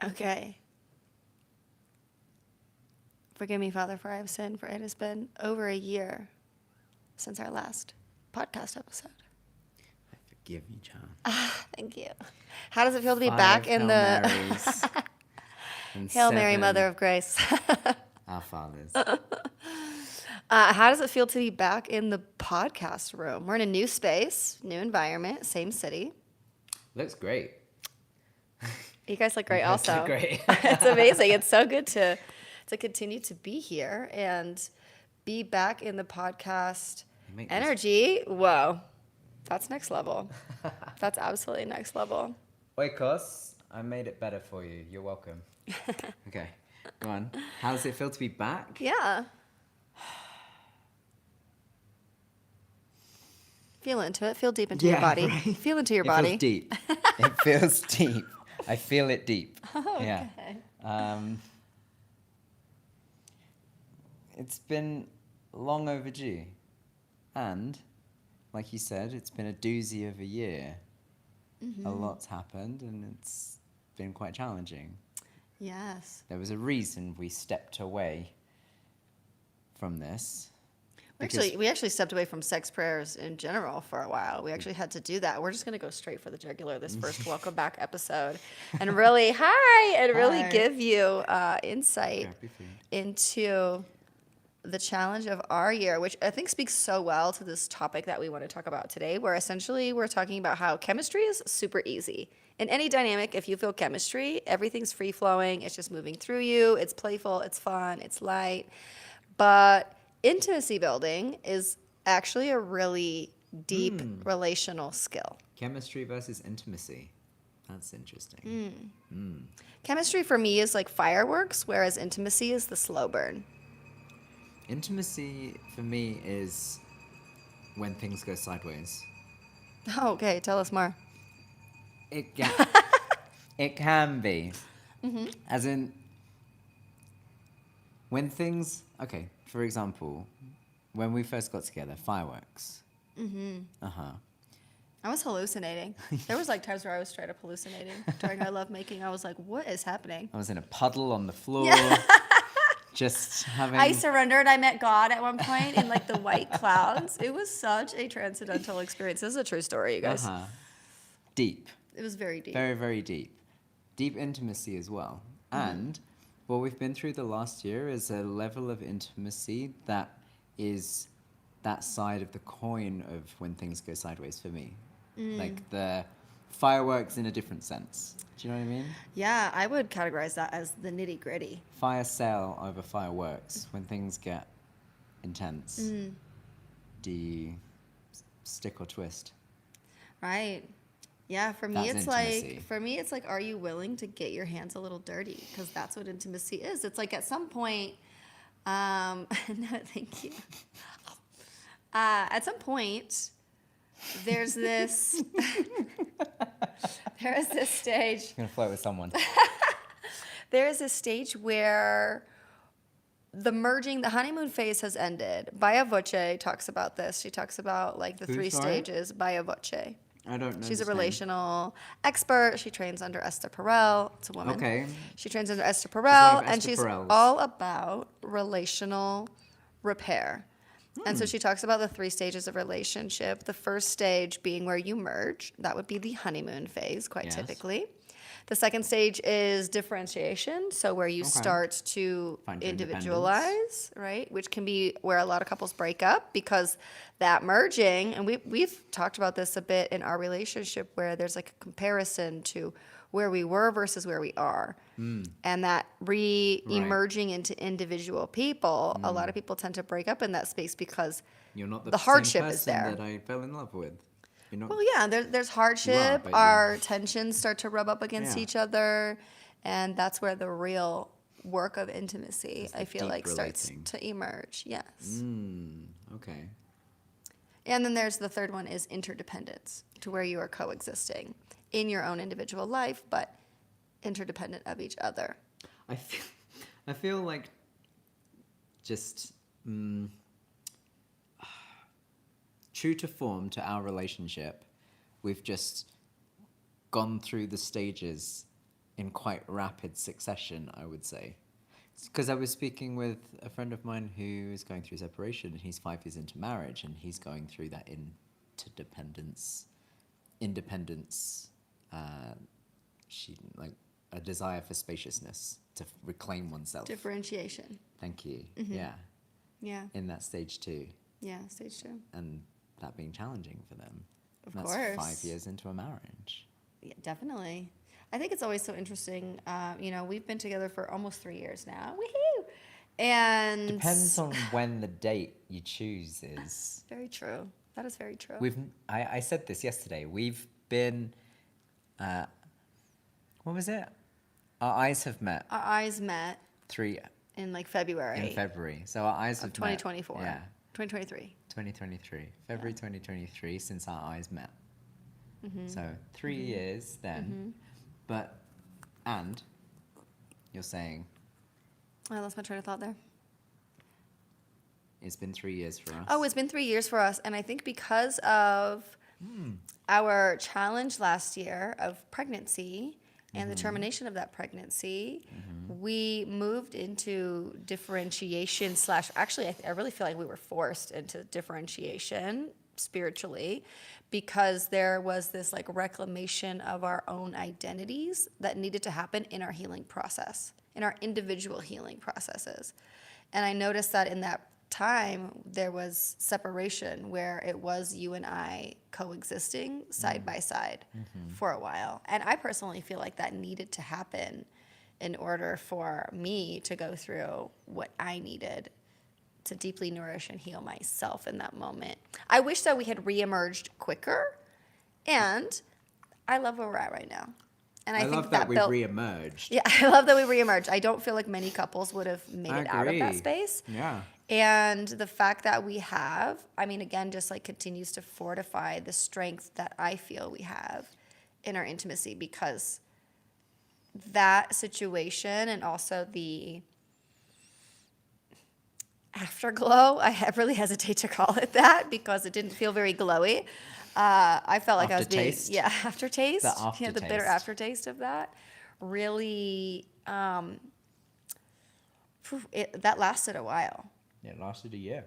Okay. Forgive me, Father, for I have sinned, for it has been over a year since our last podcast episode. I forgive you, John. Thank you. How does it feel to be 5 back in Hail the Marys and Hail Mary, 7 Mother of Grace? Our Fathers. How does it feel to be back in the podcast room? We're in a new space, new environment, same city. Looks great. You guys look great You guys also. look great. It's amazing. It's so good to continue to be here and be back in the podcast Make this- energy. Whoa. That's next level. That's absolutely next level. Oikos, I made it better for you. You're welcome. Okay, go on. How does it feel to be back? Yeah. Feel into it. Feel deep into your Yeah, body. right. Feel into your It body. feels deep. It feels deep. I feel it deep. Oh, Yeah. okay. It's been long overdue. And, like you said, it's been a doozy of a year. Mm-hmm. A lot's happened and it's been quite challenging. Yes. There was a reason we stepped away from this. We actually stepped away from Sex.Prayers in general for a while. We actually had to do that. We're just going to go straight for the jugular this first welcome back episode and really, really Hi. give you insight Happy food. into the challenge of our year, which I think speaks so well to this topic that we want to talk about today, where essentially we're talking about how chemistry is super easy. In any dynamic, if you feel chemistry, everything's free flowing, it's just moving through you, it's playful, it's fun, it's light. But intimacy building is actually a really deep relational skill. Chemistry versus intimacy. That's interesting. Chemistry for me is like fireworks, whereas intimacy is the slow burn. Intimacy for me is when things go sideways. Oh, okay, tell us more. It can, it can be. As in, when things, okay, for example, when we first got together, fireworks. I was hallucinating. There was like times where I was straight up hallucinating during our lovemaking. I was like, what is happening? I was in a puddle on the floor, just having... I surrendered. I met God at one point in like the white clouds. It was such a transcendental experience. This is a true story, you guys. Deep. It was very deep. Very, very deep. Deep intimacy as well. And what we've been through the last year is a level of intimacy that is that side of the coin of when things go sideways for me. Like the fireworks in a different sense. Do you know what I mean? Yeah, I would categorize that as the nitty gritty. Fire sale over fireworks when things get intense. Do you stick or twist? Right. Yeah, for me That's it's intimacy. like are you willing to get your hands a little dirty? Because that's what intimacy is. It's like at some point no, thank you. At some point there's this there is this stage I'm going to flirt with someone. there is this stage where the honeymoon phase has ended. Baya Voce talks about this. She talks about like the Who, three sorry? stages. Baya Voce. I don't know. She's a this name. relational expert. She trains under Esther Perel. It's a woman. Okay. She trains under Esther one Perel, of and Esther she's Perel's. all about relational repair. And so she talks about the 3 stages of relationship. The first stage being where you merge. That would be the honeymoon phase, quite Yes. typically. The second stage is differentiation, so where you start to Find your individualize, right? Which can be where a lot of couples break up because that merging, and we've talked about this a bit in our relationship where there's like a comparison to where we were versus where we are. And that re-emerging into individual people, a lot of people tend to break up in that space because You're not the, the same hardship person is there. that I fell in love with. You're not. Well, yeah, there's hardship. but Our tensions start to rub up against Yeah. each other, and that's where the real work of intimacy, I feel deep like, starts relating. to emerge. Yes. Okay. And then there's the third one is interdependence, to where you are coexisting in your own individual life, but interdependent of each other. I feel like just true to form to our relationship, we've just gone through the stages in quite rapid succession, I would say. Because I was speaking with a friend of mine who is going through separation, and he's 5 years into marriage, and he's going through that independence, she like a desire for spaciousness to reclaim oneself. Differentiation. Thank you. Mm-hmm. Yeah. Yeah. In that stage 2. Yeah, stage 2. And that being challenging for them. Of And course. that's 5 years into a marriage. Yeah, definitely. I think it's always so interesting. We've been together for almost 3 years now. Woohoo! And Depends on when the date you choose is. Very true. That is very true. I said this yesterday. We've been, what was it? Our eyes have met. Our eyes met 3 in like February. in February. So our eyes have of 2024. met. Yeah. 2023. 2023. February 2023 since our eyes met. Mm-hmm. So 3 years then. Mm-hmm. And you're saying I lost my train of thought there. it's been 3 years for us. Oh, it's been 3 years for us. And I think because of our challenge last year of pregnancy and the termination of that pregnancy, we moved into differentiation / actually, I really feel like we were forced into differentiation spiritually because there was this like reclamation of our own identities that needed to happen in our healing process, in our individual healing processes. And I noticed that in that time there was separation where it was you and I coexisting side by side for a while. And I personally feel like that needed to happen in order for me to go through what I needed to deeply nourish and heal myself in that moment. I wish that we had reemerged quicker, and I love where we're at right now. And I think love that we reemerged. Yeah, I love that we reemerged. I don't feel like many couples would have made it out of that space. Yeah. And the fact that we have, I mean, again, just like continues to fortify the strength that I feel we have in our intimacy, because that situation and also the afterglow, I really hesitate to call it that because it didn't feel very glowy. I felt like Aftertaste? aftertaste. The aftertaste. Yeah, the bitter aftertaste of that really, that lasted a while. It lasted a year.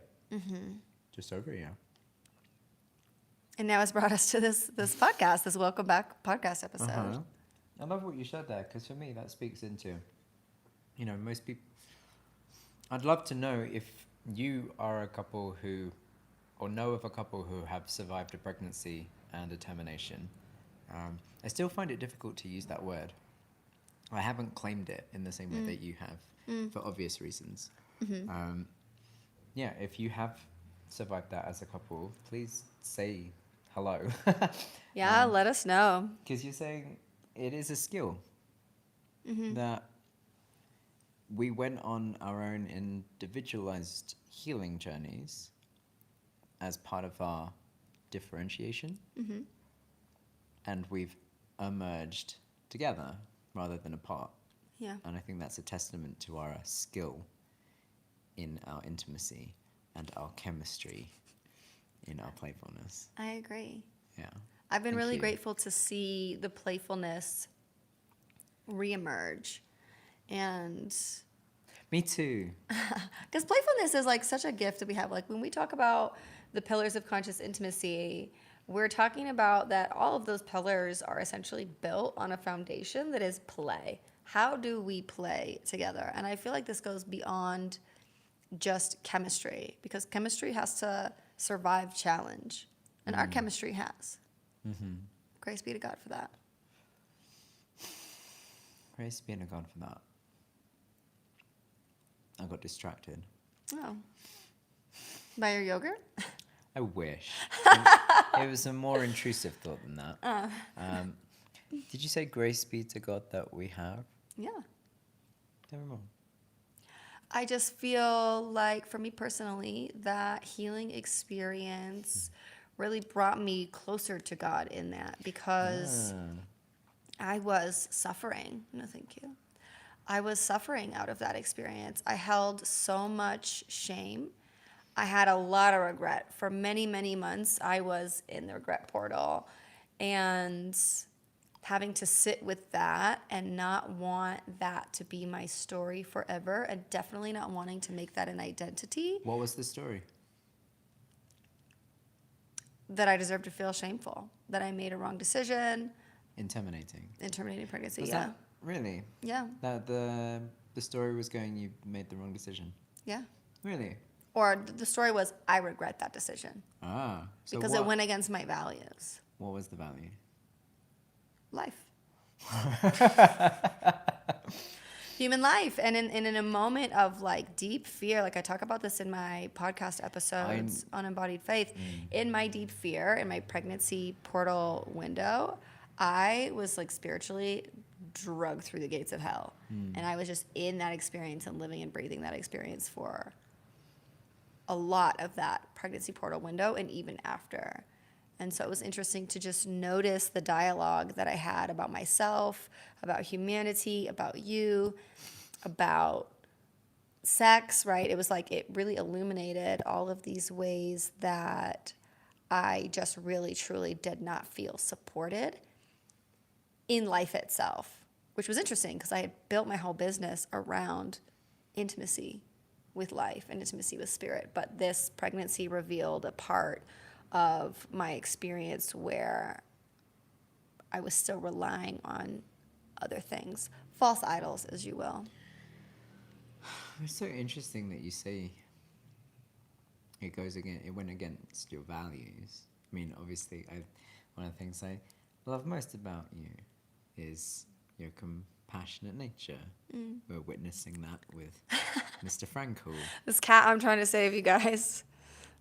Just over a year. And now it's brought us to this podcast, this welcome back podcast episode. I love what you said there, because for me that speaks into, most people. I'd love to know if you are a couple who, or know of a couple who have survived a pregnancy and a termination. I still find it difficult to use that word. I haven't claimed it in the same way that you have, for obvious reasons. If you have survived that as a couple, please say hello. Yeah, let us know. Because you're saying it is a skill that we went on our own individualized healing journeys as part of our differentiation, and we've emerged together rather than apart. Yeah. And I think that's a testament to our skill in our intimacy and our chemistry in our playfulness. I agree. Yeah. I've been Thank really you. grateful to see the playfulness reemerge. And Me too. because playfulness is like such a gift that we have. Like when we talk about the pillars of conscious intimacy, we're talking about that all of those pillars are essentially built on a foundation that is play. How do we play together? And I feel like this goes beyond just chemistry, because chemistry has to survive challenge, and our chemistry has. Grace be to God for that. Praise be to God for that. I got distracted. Oh. By your yogurt? I wish. It was a more intrusive thought than that. Did you say grace be to God that we have? Yeah. Never mind. I just feel like, for me personally, that healing experience really brought me closer to God in that, because I was suffering. No, thank you. I was suffering out of that experience. I held so much shame. I had a lot of regret. For many, many months, I was in the regret portal. And having to sit with that and not want that to be my story forever, and definitely not wanting to make that an identity, What was the story? that I deserve to feel shameful, that I made a wrong decision In terminating pregnancy. Was Yeah. that really? Yeah. That the story was going, you made the wrong decision. Yeah. Really? Or the story was, I regret that decision Ah. So because it went against my values. What was the value? Life. Human life. And in a moment of like deep fear, like I talk about this in my podcast episodes on embodied faith, in my deep fear, in my pregnancy portal window, I was like spiritually drugged through the gates of hell. And I was just in that experience and living and breathing that experience for a lot of that pregnancy portal window and even after. And so it was interesting to just notice the dialogue that I had about myself, about humanity, about you, about sex, right? It was like it really illuminated all of these ways that I just really, truly did not feel supported in life itself, which was interesting because I had built my whole business around intimacy with life and intimacy with spirit. But this pregnancy revealed a part of my experience where I was still relying on other things, false idols, as you will. It's so interesting that you say it went against your values. I mean, obviously, one of the things I love most about you is your compassionate nature. We're witnessing that with Mr. Frankel. This cat I'm trying to save, you guys.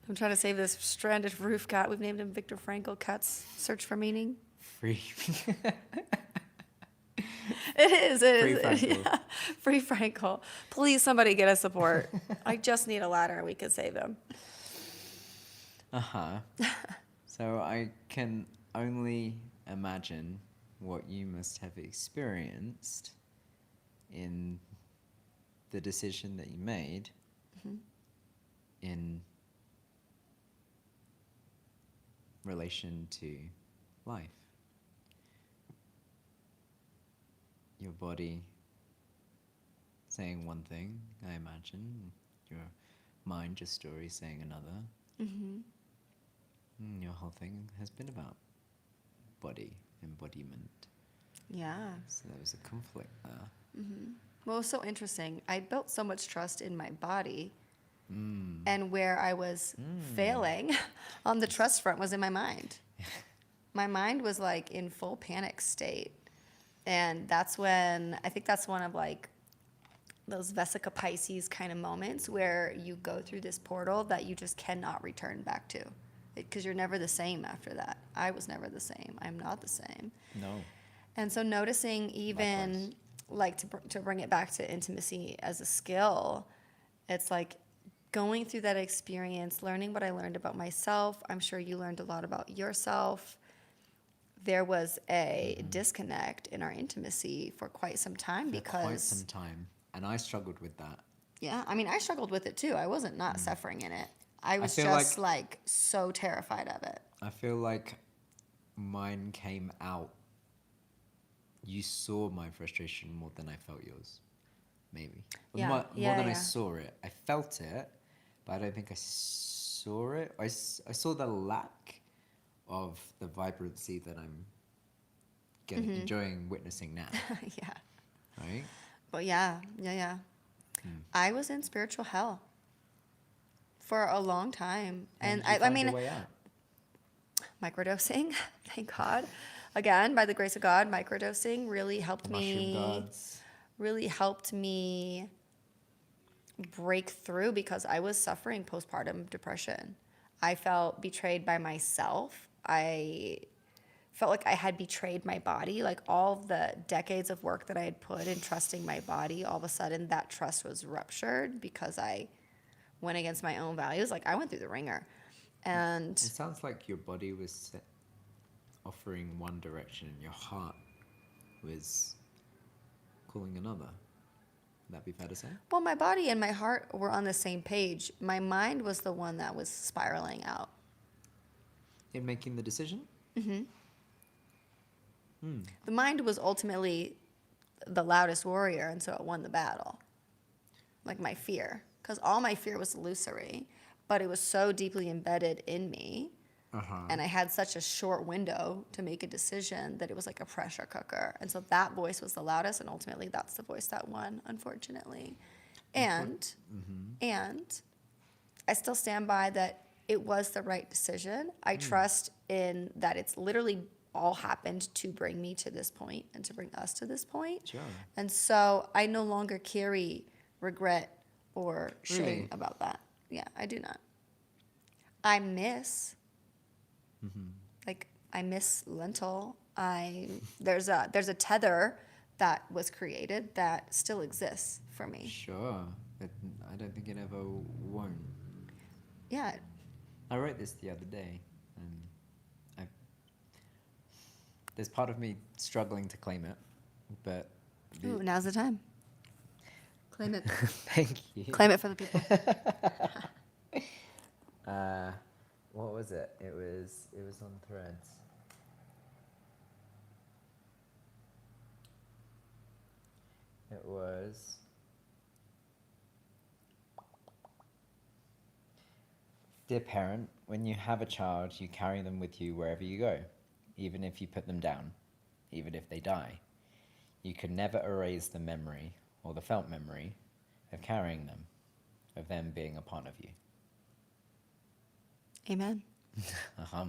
I'm trying to save this stranded roof cat. We've named him Viktor Frankl. Cats search for meaning. Free. It is. Free Frankl. Yeah. Free Frankl. Please, somebody get us support. I just need a ladder and we could save him. Uh-huh. So I can only imagine what you must have experienced in the decision that you made in relation to life. Your body saying one thing, I imagine, your mind, your story saying another. Your whole thing has been about body embodiment. Yeah. So there was a conflict there. Well, it was so interesting. I built so much trust in my body. And where I was failing on the trust front was in my mind. My mind was like in full panic state. And that's when, I think that's one of like those Vesica Pisces kind of moments where you go through this portal that you just cannot return back to. Because you're never the same after that. I was never the same. I'm not the same. No. And so noticing even like to bring it back to intimacy as a skill, it's like going through that experience, learning what I learned about myself. I'm sure you learned a lot about yourself. There was a disconnect in our intimacy for quite some time because... quite some time. And I struggled with that. Yeah, I mean, I struggled with it too. I wasn't not suffering in it. I was feel just like so terrified of it. I feel like mine came out. You saw my frustration more than I felt yours, maybe. Yeah, More yeah, than I yeah. saw it. I felt it, but I don't think I saw it. I saw the lack of the vibrancy that I'm enjoying witnessing now, Yeah. right? But yeah. I was in spiritual hell for a long time. And How did you I find mean, your way out? microdosing, thank God. Again, by the grace of God, microdosing really helped Mushroom gods. me break through because I was suffering postpartum depression. I felt betrayed by myself. I felt like I had betrayed my body. Like all the decades of work that I had put in trusting my body, all of a sudden that trust was ruptured because I went against my own values. Like I went through the ringer. And It sounds like your body was offering one direction and your heart was calling another. Would that be fair to say? well, my body and my heart were on the same page. My mind was the one that was spiraling out. In making the decision? The mind was ultimately the loudest warrior, and so it won the battle. Like my fear, because all my fear was illusory, but it was so deeply embedded in me, and I had such a short window to make a decision that it was like a pressure cooker. And so that voice was the loudest, and ultimately that's the voice that won, unfortunately. And I still stand by that it was the right decision. I trust in that it's literally all happened to bring me to this point and to bring us to this point. Sure. And so I no longer carry regret or shame Really? about that. Yeah, I do not. I miss, I miss lentil. There's a tether that was created that still exists for me. Sure. But I don't think it ever won't. Yeah, I wrote this the other day, and there's part of me struggling to claim it, but ooh, now's the time. Claim it. thank you. Claim it for the people. What was it? It was on Threads. It was. Dear parent, when you have a child, you carry them with you wherever you go, even if you put them down, even if they die. You can never erase the memory or the felt memory of carrying them, of them being a part of you. Amen. Uh-huh.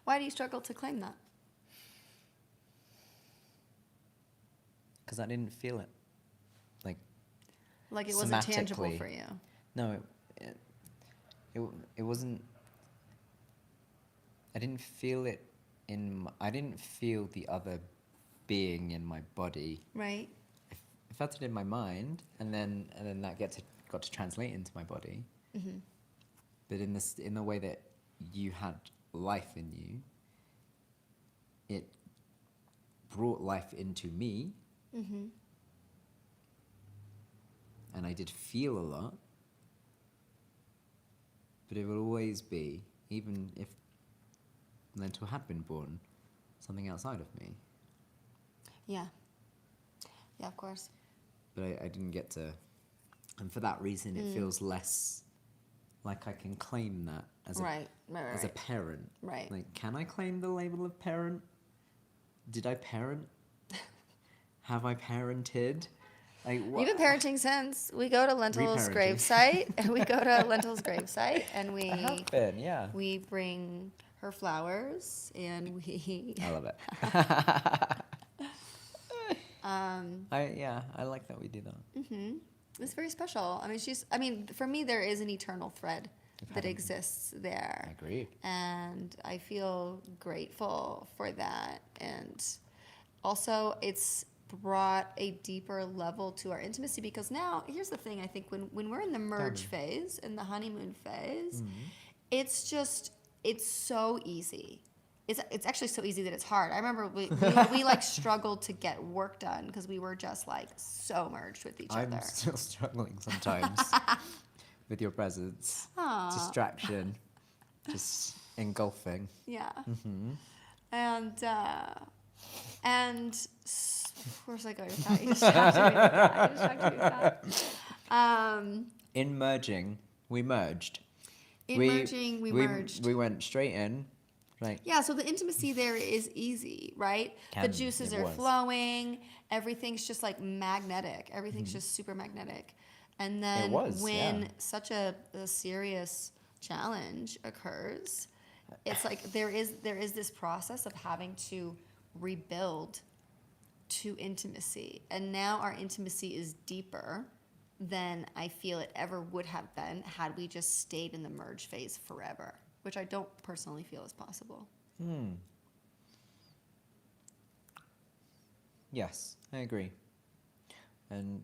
Why do you struggle to claim that? Because I didn't feel it. Like it wasn't tangible Somatically. for you. No, it wasn't. I didn't feel it I didn't feel the other being in my body. Right. I felt it in my mind, and then that got to translate into my body. Mm-hmm. But in the way that you had life in you, it brought life into me, Mm-hmm. and I did feel a lot. But it will always be, even if Lentil had been born, something outside of me. Yeah. Yeah, of course. But I didn't get to, and for that reason, it feels less like I can claim that as Right. a parent. Right. Like, can I claim the label of parent? Did I parent? Have I parented? Like, what? You've been parenting since we go to Lentil's Reparenting. gravesite. We go to Lentil's gravesite and I have been, yeah. we bring her flowers and we I love it. I like that we do that. it's very special. I mean for me there is an eternal thread that had a- exists there. Agreed. And I feel grateful for that. And also it's brought a deeper level to our intimacy because now here's the thing. I think when we're in the merge phase, in the honeymoon phase, it's so easy. It's actually so easy that it's hard. I remember we like struggled to get work done because we were just like so merged with each other. I'm still struggling sometimes with your presence. Aw. Distraction. Just engulfing. Yeah. Mm-hmm. And of course I go with that. You distracted me with that. You distracted me with that. In merging, we merged. We merged. We went straight in. Like, Yeah, so the intimacy there is easy, right? The juices it are was. flowing. Everything's just like magnetic. Everything's just super magnetic. And then was, when yeah. such a serious challenge occurs, it's like there is this process of having to rebuild to intimacy. And now our intimacy is deeper than I feel it ever would have been had we just stayed in the merge phase forever, which I don't personally feel is possible. Yes, I agree. And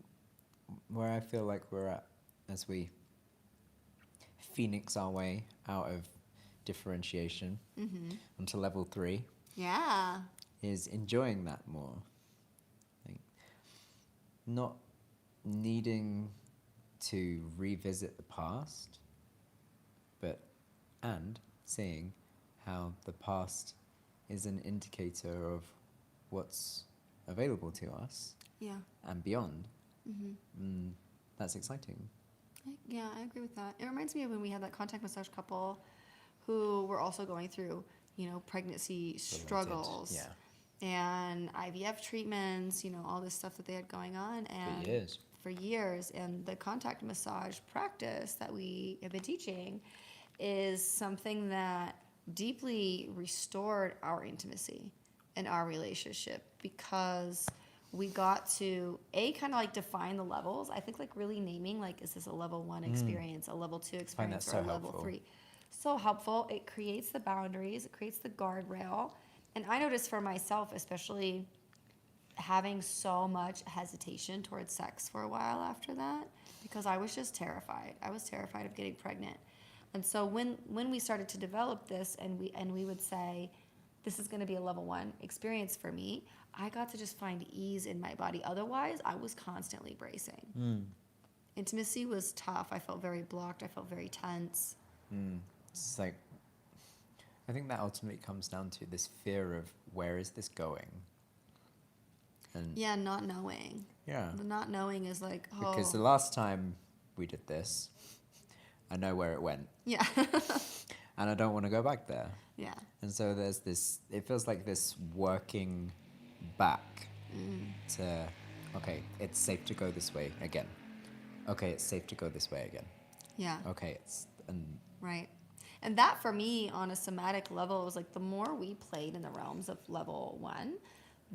where I feel like we're at as we phoenix our way out of differentiation onto level 3 Yeah. is enjoying that more. Like, not needing to revisit the past, and seeing how the past is an indicator of what's available to us Yeah. and beyond. Mm-hmm. That's exciting. Yeah, I agree with that. It reminds me of when we had that contact massage couple who were also going through, pregnancy struggles. Yeah. And IVF treatments, all this stuff that they had going on. And for years. And the contact massage practice that we have been teaching is something that deeply restored our intimacy and our relationship, because we got to kind of like define the levels. I think like really naming, like, is this a level 1 experience, a level 2 experience, or a level 3? So helpful. It creates the boundaries, it creates the guardrail. And I noticed for myself, especially having so much hesitation towards sex for a while after that, because I was just terrified. I was terrified of getting pregnant. And so when we started to develop this, and we would say, this is going to be a level 1 experience for me, I got to just find ease in my body. Otherwise, I was constantly bracing. Intimacy was tough. I felt very blocked. I felt very tense. It's like, I think that ultimately comes down to this fear of, where is this going? And Yeah, not knowing. yeah. The not knowing is like, oh. Because the last time we did this, I know where it went. Yeah. And I don't want to go back there. Yeah. And so there's this, it feels like this working back to, okay, it's safe to go this way again. Okay, it's safe to go this way again. Yeah. Okay, Right. And that for me on a somatic level was like, the more we played in the realms of level 1,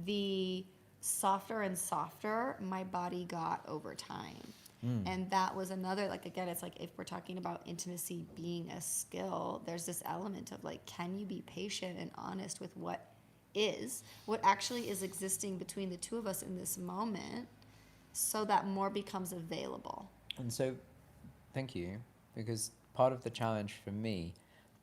the softer and softer my body got over time. And that was another, like, again, it's like, if we're talking about intimacy being a skill, there's this element of like, can you be patient and honest with what actually is existing between the two of us in this moment, so that more becomes available. And so, thank you, because part of the challenge for me,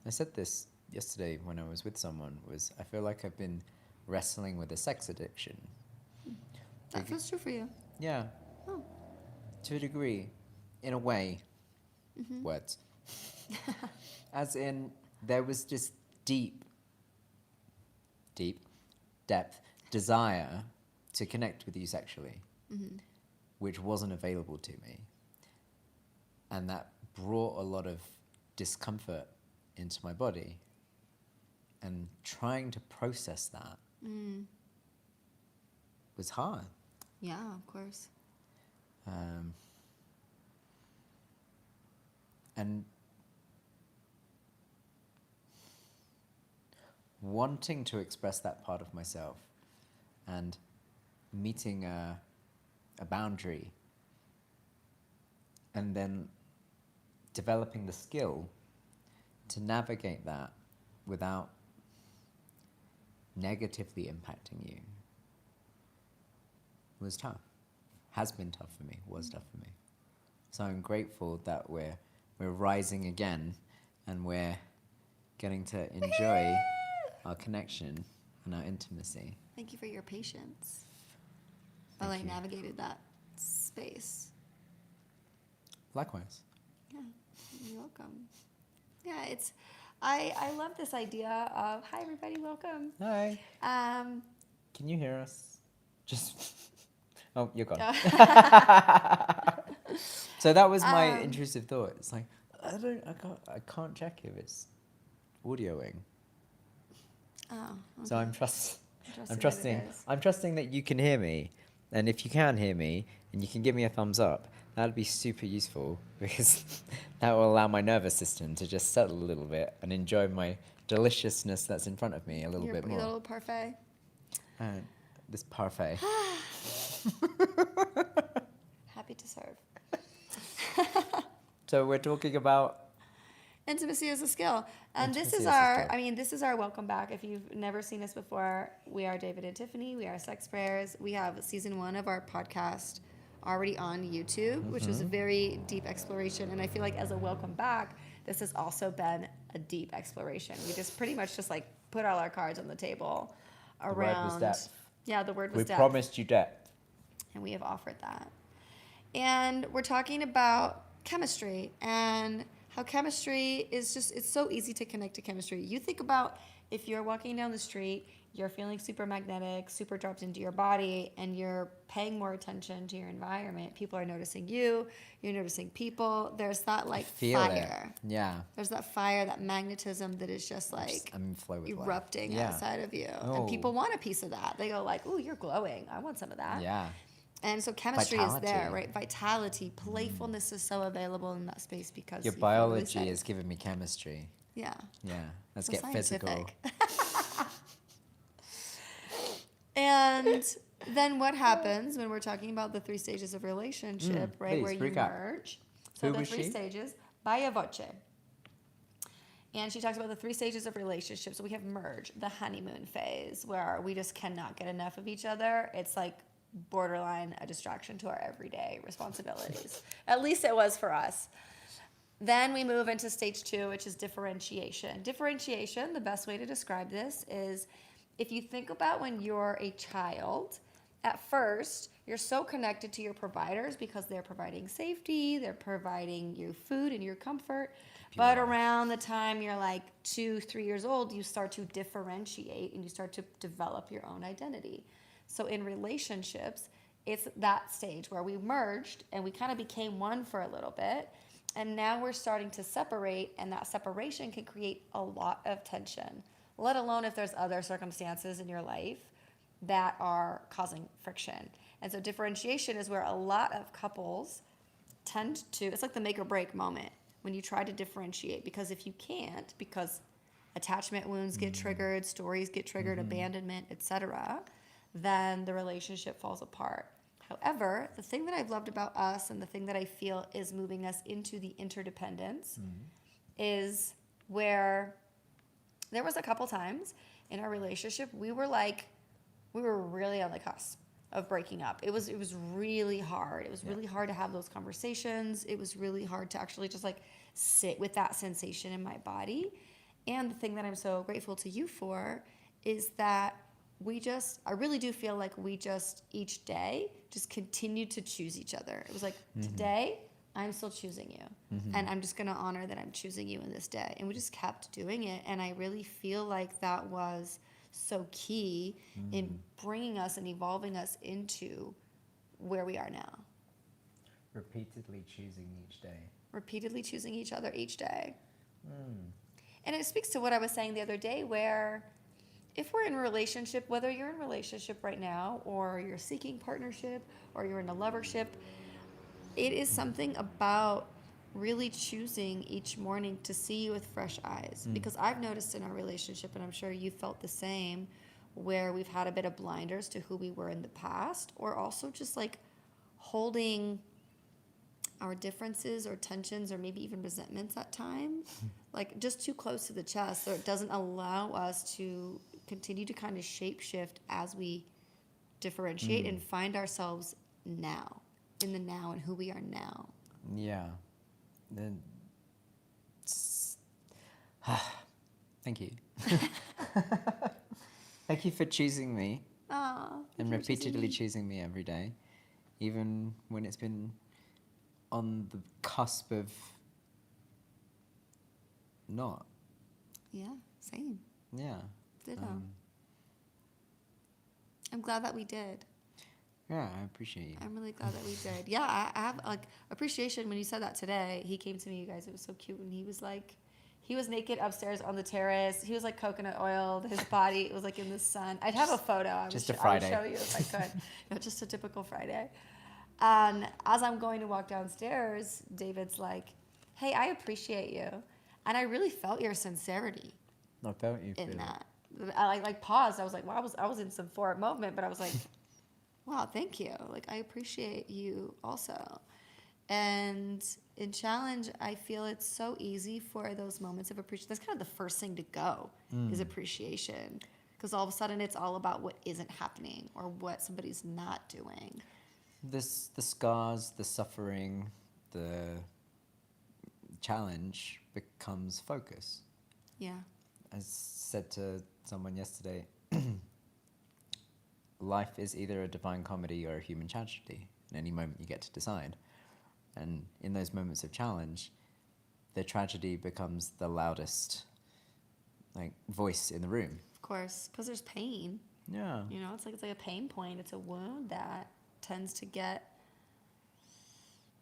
I said this yesterday when I was with someone, was I feel like I've been wrestling with a sex addiction. That feels true for you. Yeah. Oh. To a degree, in a way, words. As in, there was just deep depth desire to connect with you sexually, which wasn't available to me. And that brought a lot of discomfort into my body. And trying to process that was hard. Yeah, of course. And wanting to express that part of myself and meeting a boundary and then developing the skill to navigate that without negatively impacting you was tough. Has been tough for me, was tough for me. So I'm grateful that we're rising again and we're getting to enjoy our connection and our intimacy. Thank you for your patience while I navigated that space. Likewise. Yeah, you're welcome. Yeah, I love this idea of, hi everybody, welcome. Hi. Can you hear us? Just, oh, you're gone. So that was my intrusive thought. It's like, I can't check if it's audioing. Oh, okay. So I'm I'm trusting that you can hear me. And if you can hear me and you can give me a thumbs up, that'd be super useful, because that will allow my nervous system to just settle a little bit and enjoy my deliciousness that's in front of me a little bit more. Your little parfait. This parfait. Happy to serve. So we're talking about intimacy is a skill. And this is our welcome back. If you've never seen us before, we are David and Tiffany. We are Sex.Prayers. We have season 1 of our podcast already on YouTube, which is a very deep exploration. And I feel like as a welcome back, this has also been a deep exploration. We just pretty much just like put all our cards on the table around. The word was depth. Yeah, the word was depth. We promised you depth. And we have offered that. And we're talking about chemistry and how chemistry is just, it's so easy to connect to chemistry. You think about if you're walking down the street, you're feeling super magnetic, super dropped into your body, and you're paying more attention to your environment, people are noticing you, you're noticing people. There's that like Feel fire. it. Yeah. There's that fire, that magnetism that is just like I'm in flow with life. erupting Yeah. outside of you. Oh. And people want a piece of that. They go like, ooh, you're glowing. I want some of that. Yeah. And so chemistry is there, Vitality. right? Vitality, playfulness is so available in that space because Your you feel really biology safe. is giving me chemistry. Yeah. Yeah. Let's So get physical. scientific. And then what happens when we're talking about the 3 stages of relationship, right? please, Where you recap. merge. So Who the was 3 she? stages, via voce. And she talks about the 3 stages of relationships. So we have merge, the honeymoon phase, where we just cannot get enough of each other. It's like borderline a distraction to our everyday responsibilities. At least it was for us. Then we move into stage 2, which is differentiation. Differentiation, the best way to describe this is if you think about when you're a child, at first, you're so connected to your providers because they're providing safety, they're providing you food and your comfort. But around the time you're like 2, 3 years old, you start to differentiate and you start to develop your own identity. So in relationships, it's that stage where we merged and we kind of became one for a little bit. And now we're starting to separate, and that separation can create a lot of tension, let alone if there's other circumstances in your life that are causing friction. And so differentiation is where a lot of couples tend to, it's like the make or break moment when you try to differentiate, because if you can't, because attachment wounds get triggered, stories get triggered, abandonment, etc., then the relationship falls apart. However, the thing that I've loved about us and the thing that I feel is moving us into the interdependence is where there was a couple times in our relationship we were really on the cusp of breaking up. It was really hard. It was really hard to have those conversations. It was really hard to actually just like sit with that sensation in my body. And the thing that I'm so grateful to you for is that I really do feel like we just each day just continued to choose each other. It was like, today I'm still choosing you, and I'm just going to honor that I'm choosing you in this day. And we just kept doing it. And I really feel like that was so key in bringing us and evolving us into where we are now. Repeatedly choosing each day. Repeatedly choosing each other each day. And it speaks to what I was saying the other day, where if we're in a relationship, whether you're in a relationship right now or you're seeking partnership or you're in a lovership, it is something about really choosing each morning to see you with fresh eyes. Because I've noticed in our relationship, and I'm sure you felt the same, where we've had a bit of blinders to who we were in the past, or also just like holding our differences or tensions or maybe even resentments at times, like just too close to the chest, so it doesn't allow us to continue to kind of shape shift as we differentiate and find ourselves now, in the now and who we are now. Yeah. Thank you. Thank you for choosing me and repeatedly choosing me every day, even when it's been on the cusp of not. Yeah, same. Yeah. Ditto. I'm glad that we did. Yeah, I appreciate you. I'm really glad that we did. Yeah, I have like appreciation when you said that today. He came to me, you guys. It was so cute, and he was naked upstairs on the terrace. He was like coconut oiled. His body, it was like in the sun. I'd have a photo. I would show you if I could. Just a typical Friday. And as I'm going to walk downstairs, David's like, "Hey, I appreciate you," and I really felt your sincerity I felt you in feel that. I like paused. I was like, "Wow," I was in some forward movement, but I was like, "Wow, thank you. Like, I appreciate you also." And in challenge, I feel it's so easy for those moments of appreciation. That's kind of the first thing to go is appreciation, because all of a sudden it's all about what isn't happening or what somebody's not doing. the scars, the suffering, the challenge becomes focus. Yeah. I said to someone yesterday, life is either a divine comedy or a human tragedy. In any moment you get to decide. And in those moments of challenge, the tragedy becomes the loudest like voice in the room. Of course, because there's pain. Yeah. You know, it's like a pain point. It's a wound that tends to get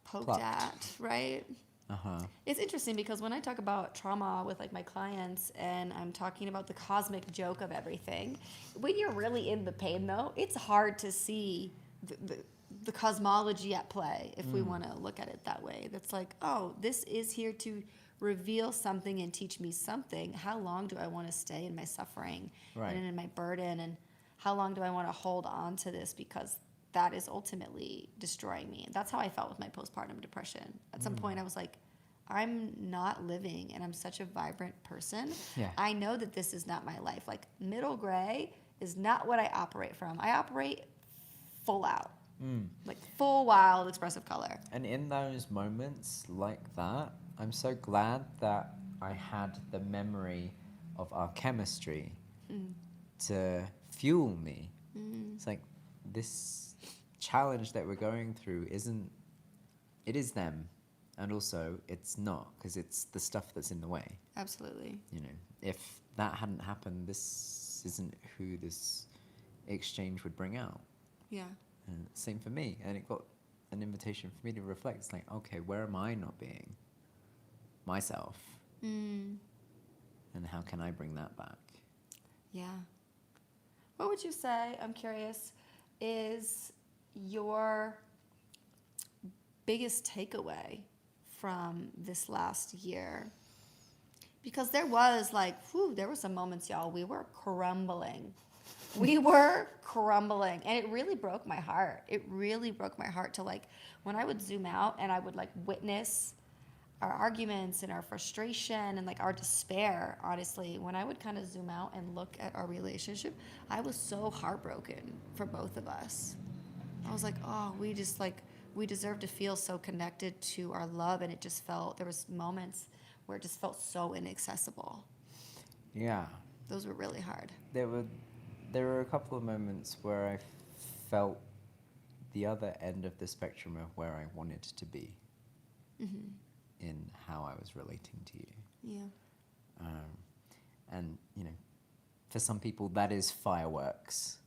poked Plucked. at, right? Uh-huh. It's interesting because when I talk about trauma with like my clients and I'm talking about the cosmic joke of everything, when you're really in the pain though, it's hard to see the cosmology at play if we want to look at it that way. That's like, oh, this is here to reveal something and teach me something. How long do I want to stay in my suffering Right. and in my burden? And how long do I want to hold on to this because that is ultimately destroying me? That's how I felt with my postpartum depression. At some point I was like, I'm not living and I'm such a vibrant person. Yeah. I know that this is not my life. Like middle gray is not what I operate from. I operate full out. Like full wild expressive color. And in those moments like that, I'm so glad that I had the memory of our chemistry to fuel me. It's like this challenge that we're going through it is them. And also it's not, because it's the stuff that's in the way. Absolutely. You know, if that hadn't happened, this isn't who this exchange would bring out. Yeah. And same for me. And it got an invitation for me to reflect. It's like, okay, where am I not being myself? And how can I bring that back? Yeah. What would you say, I'm curious, is your biggest takeaway from this last year? Because there was like, there were some moments, y'all, we were crumbling. We were crumbling. And it really broke my heart. It really broke my heart to like, when I would zoom out and I would like witness our arguments and our frustration and like our despair, honestly, when I would kind of zoom out and look at our relationship, I was so heartbroken for both of us. I was like, oh, we deserve to feel so connected to our love. And it just felt, there was moments where it just felt so inaccessible. Yeah. Those were really hard. There were a couple of moments where I felt the other end of the spectrum of where I wanted to be in how I was relating to you. Yeah. And, you know, for some people that is fireworks,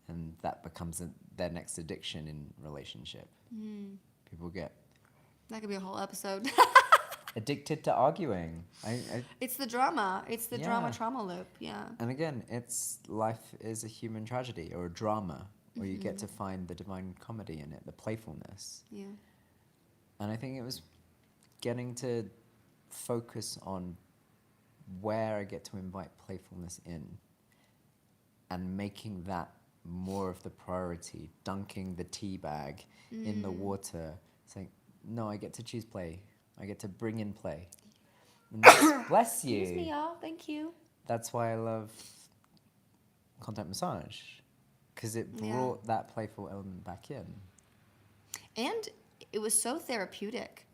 and that becomes their next addiction in relationship. People get... That could be a whole episode. addicted to arguing. It's the drama. It's the Yeah. drama trauma loop. Yeah. And again, life is a human tragedy or a drama where you get to find the divine comedy in it, the playfulness. Yeah. And I think it was getting to focus on where I get to invite playfulness in and making that more of the priority, dunking the tea bag in the water, saying, no, I get to choose play. I get to bring in play. And bless you. Excuse me, y'all. Thank you. That's why I love contact massage, because it brought that playful element back in. And it was so therapeutic.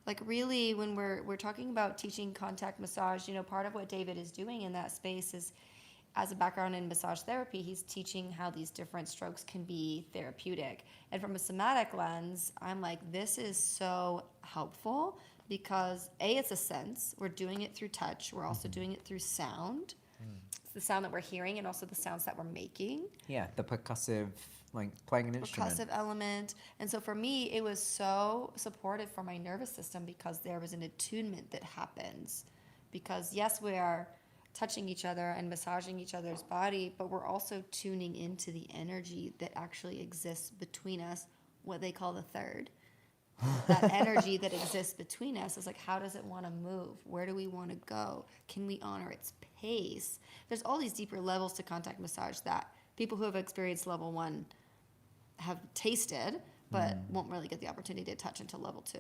Like really, when we're talking about teaching contact massage, you know, part of what David is doing in that space is, as a background in massage therapy, he's teaching how these different strokes can be therapeutic. And from a somatic lens, I'm like, this is so helpful because it's a sense. We're doing it through touch. We're also doing it through sound. It's the sound that we're hearing and also the sounds that we're making. Yeah, the percussive, like playing an instrument. Percussive element. And so for me, it was so supportive for my nervous system because there was an attunement that happens. Because yes, we are touching each other and massaging each other's body, but we're also tuning into the energy that actually exists between us, what they call the third. That energy that exists between us is like, how does it want to move? Where do we want to go? Can we honor its pace? There's all these deeper levels to contact massage that people who have experienced level 1 have tasted, but won't really get the opportunity to touch until level 2.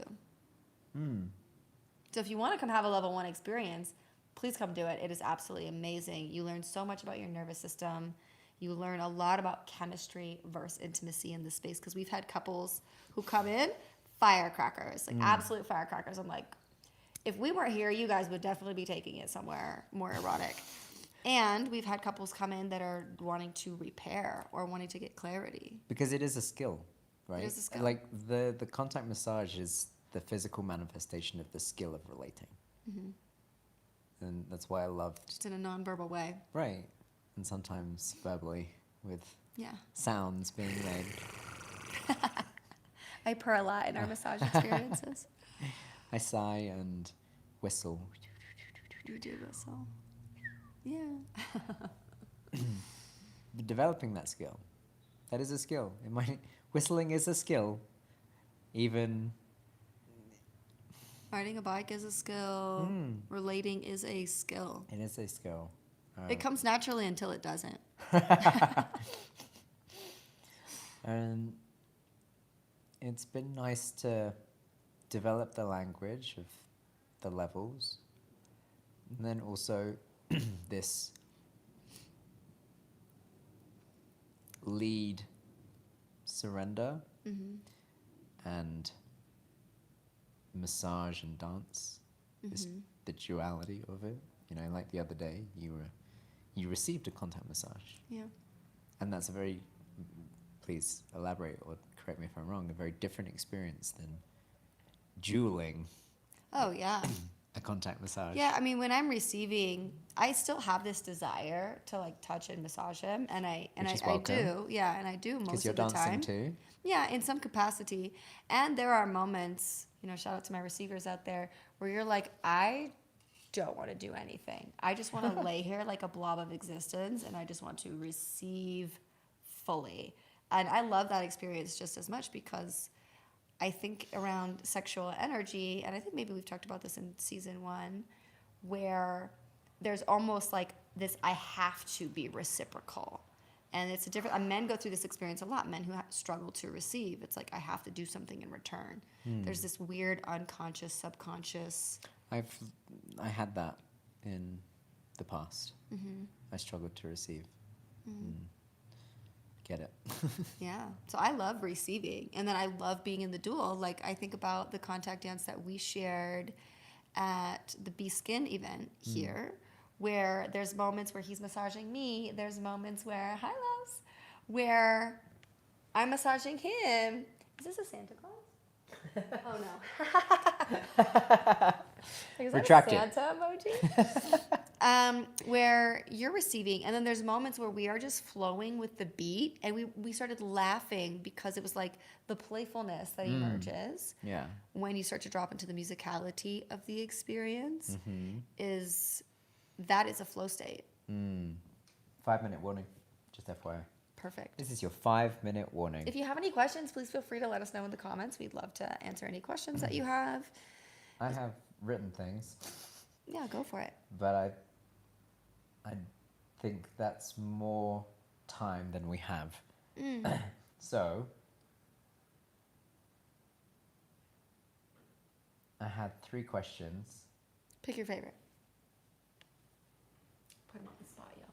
So if you want to come have a level 1 experience, please come do it. It is absolutely amazing. You learn so much about your nervous system. You learn a lot about chemistry versus intimacy in this space, because we've had couples who come in, firecrackers, like absolute firecrackers. I'm like, if we weren't here, you guys would definitely be taking it somewhere more erotic. And we've had couples come in that are wanting to repair or wanting to get clarity. Because it is a skill, right? It is a skill. Like the contact massage is the physical manifestation of the skill of relating. And that's why I loved, Just in a nonverbal way. right, and sometimes verbally with Yeah. sounds being made. I purr a lot in our massage experiences. I sigh and whistle. You do whistle. Yeah. Developing that skill. That is a skill. Whistling is a skill. Even Riding a bike is a skill. Relating is a skill. it is a skill. It comes naturally until it doesn't. And it's been nice to develop the language of the levels. And then also this lead surrender and massage and dance is the duality of it. You know, like the other day you received a contact massage. Yeah. And that's a very, please elaborate or correct me if I'm wrong, a very different experience than dueling Oh, yeah. a contact massage. Yeah, I mean, when I'm receiving, I still have this desire to like touch and massage him, and I do, yeah, and I do most Because you're of the dancing time. too. Yeah, in some capacity, and there are moments, you know, shout out to my receivers out there, where you're like, I don't want to do anything. I just want to lay here like a blob of existence, and I just want to receive fully. And I love that experience just as much because I think around sexual energy, and I think maybe we've talked about this in season 1, where there's almost like this I have to be reciprocal. And it's a different, men go through this experience a lot, men who struggle to receive. It's like I have to do something in return. There's this weird unconscious, subconscious. I had that in the past. I struggled to receive. Get it. Yeah. So I love receiving. And then I love being in the duel. Like I think about the contact dance that we shared at the Be Skin event here, where there's moments where he's massaging me. There's moments where, hi loves, where I'm massaging him. Is this a Santa Claus? Oh no. Is that Retract a it. Santa emoji? Where you're receiving, and then there's moments where we are just flowing with the beat, and we started laughing because it was like the playfulness that emerges Yeah. when you start to drop into the musicality of the experience. Is a flow state. 5-minute warning. Just FYI. Perfect. This is your 5-minute warning. If you have any questions, please feel free to let us know in the comments. We'd love to answer any questions that you have. I have written things, Yeah, go for it. but I think that's more time than we have. So I had 3 questions. Pick your favorite. Put him on the spot, yo.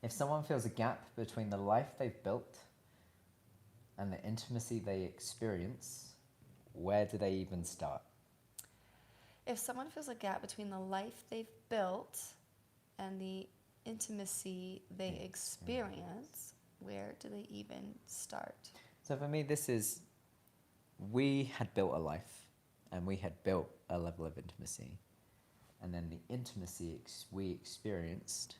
If someone feels a gap between the life they've built and the intimacy they experience, where do they even start? If someone feels a gap between the life they've built and the intimacy they experience, where do they even start? So for me, we had built a life and we had built a level of intimacy. And then the intimacy we experienced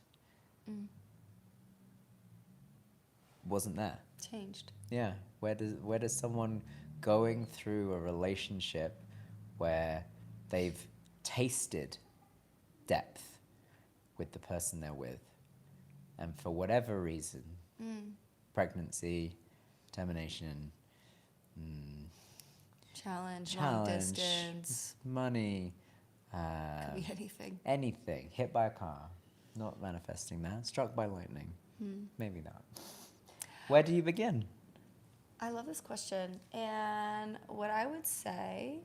wasn't there. Changed. Yeah. Where does someone going through a relationship where they've tasted depth with the person they're with, and for whatever reason, pregnancy, termination, Challenge, long distance, money, could be anything. anything, hit by a car, not manifesting that, struck by lightning, maybe not. Where do you begin? I love this question. And what I would say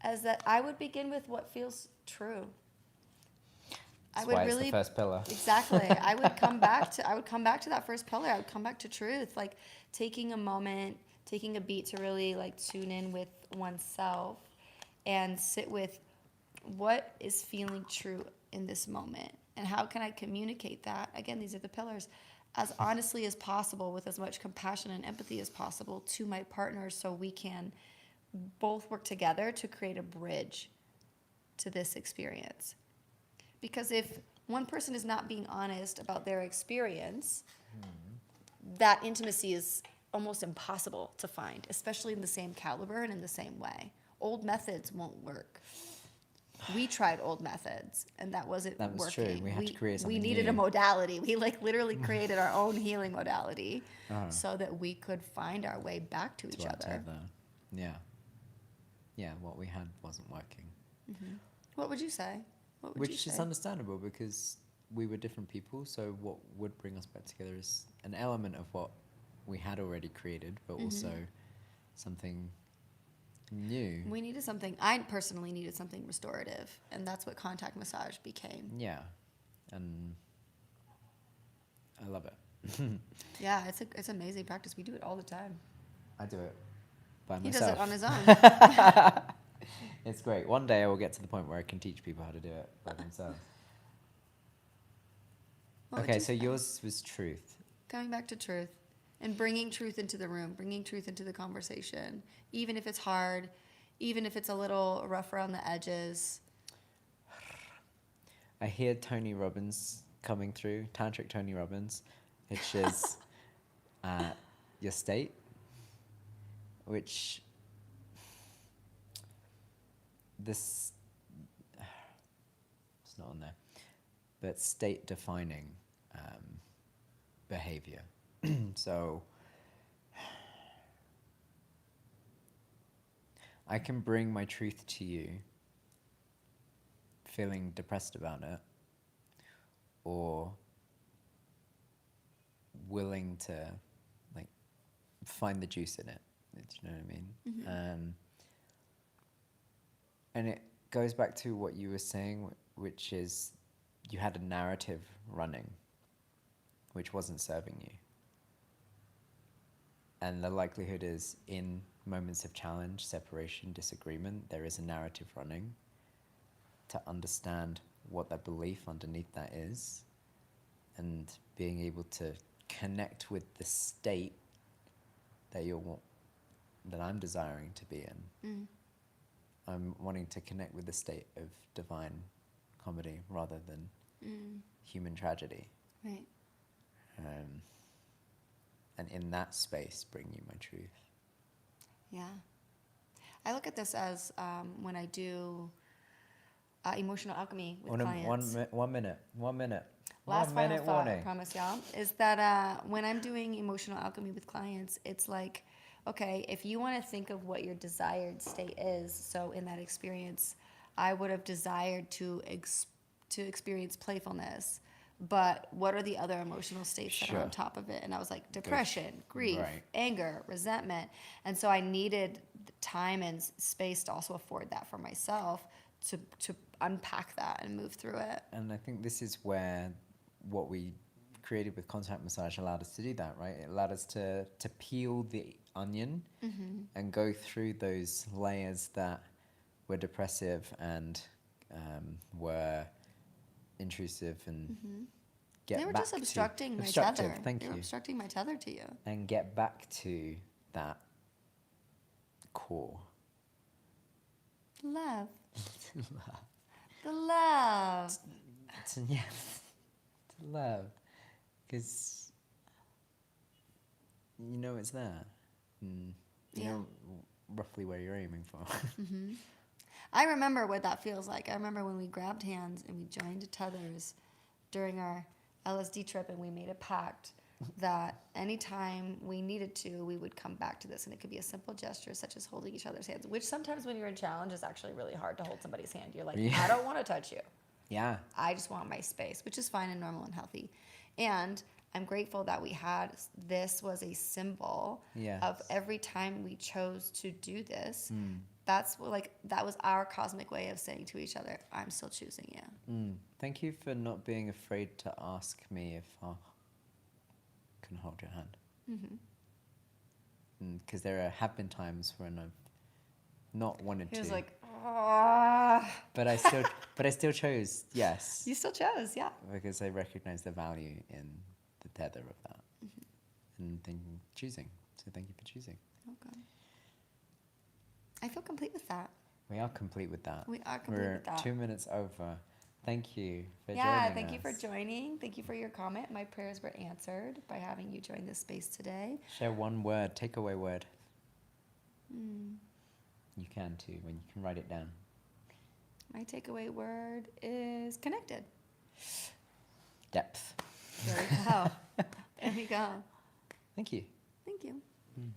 is that I would begin with what feels true. That's why it's the first pillar. Exactly. I would come back to that first pillar. I would come back to truth, like taking a moment, taking a beat to really like tune in with oneself and sit with what is feeling true in this moment and how can I communicate that? Again, these are the pillars. As honestly as possible, with as much compassion and empathy as possible to my partner, so we can both work together to create a bridge to this experience. Because if one person is not being honest about their experience, that intimacy is almost impossible to find, especially in the same caliber and in the same way. Old methods won't work. We tried old methods, and that wasn't That was working. true. We had to create We something needed a new. modality. We like literally created our own healing modality Uh-huh. so that we could find our way back to each our other. tether. Yeah. Yeah, what we had wasn't working. What would you say? What would you Which is say? understandable because we were different people, so what would bring us back together is an element of what we had already created, but also something new. We needed something. I personally needed something restorative, and that's what contact massage became. Yeah. And I love it. Yeah, it's amazing practice. We do it all the time. I do it by He myself. does it on his own. It's great. One day I will get to the point where I can teach people how to do it by themselves. What would Okay, you so say? yours was truth. Coming back to truth and bringing truth into the room, bringing truth into the conversation, even if it's hard, even if it's a little rough around the edges. I hear Tony Robbins coming through, Tantric Tony Robbins, which is your state, which this, it's not on there, but state defining behavior. So I can bring my truth to you feeling depressed about it, or willing to like find the juice in it. Do you know what I mean? And it goes back to what you were saying, which is you had a narrative running, which wasn't serving you. And the likelihood is in moments of challenge, separation, disagreement, there is a narrative running. To understand what that belief underneath that is, and being able to connect with the state that that I'm desiring to be in. I'm wanting to connect with the state of divine comedy rather than human tragedy. Right. And in that space, bring you my truth. Yeah. I look at this as when I do emotional alchemy with clients. One minute. Last 1 final minute thought, I warning. promise y'all, is that when I'm doing emotional alchemy with clients, it's like, okay, if you want to think of what your desired state is, so in that experience, I would have desired to experience playfulness, but what are the other emotional states that are on Sure. top of it? And I was like, depression, grief, Right. anger, resentment. And so I needed the time and space to also afford that for myself to unpack that and move through it. And I think this is where what we created with contact massage allowed us to do that, right? It allowed us to peel the onion and go through those layers that were depressive and were intrusive and get They were back just to obstructing my obstructive, tether. thank They were you. obstructing my tether to you. And get back to that core. Love. The love. Yeah, to love, because you know it's there. You Yeah. know roughly where you're aiming for. I remember what that feels like. I remember when we grabbed hands and we joined tethers during our LSD trip, and we made a pact that anytime we needed to, we would come back to this. And it could be a simple gesture such as holding each other's hands, which sometimes when you're in challenge is actually really hard to hold somebody's hand. You're like, Yeah. I don't want to touch you. Yeah. I just want my space, which is fine and normal and healthy. And I'm grateful that we had this was a symbol Yes. of every time we chose to do this. That's what, that was our cosmic way of saying to each other, I'm still choosing you. Thank you for not being afraid to ask me if I can hold your hand. Because there have been times when I've not wanted He to. was like, ah. But I still chose yes. You still chose, yeah. Because I recognize the value in the tether of that. And choosing. So thank you for choosing. Okay. I feel complete with that. We are complete with that. We are complete We're with that. 2 minutes over. Thank you for Yeah, joining thank you for us. joining. Thank you for your comment. My prayers were answered by having you join this space today. Share one word, takeaway word. Hmm. You can too, when you can write it down. My takeaway word is connected. Depth. There we go. There we go. Thank you. Thank you. Mm.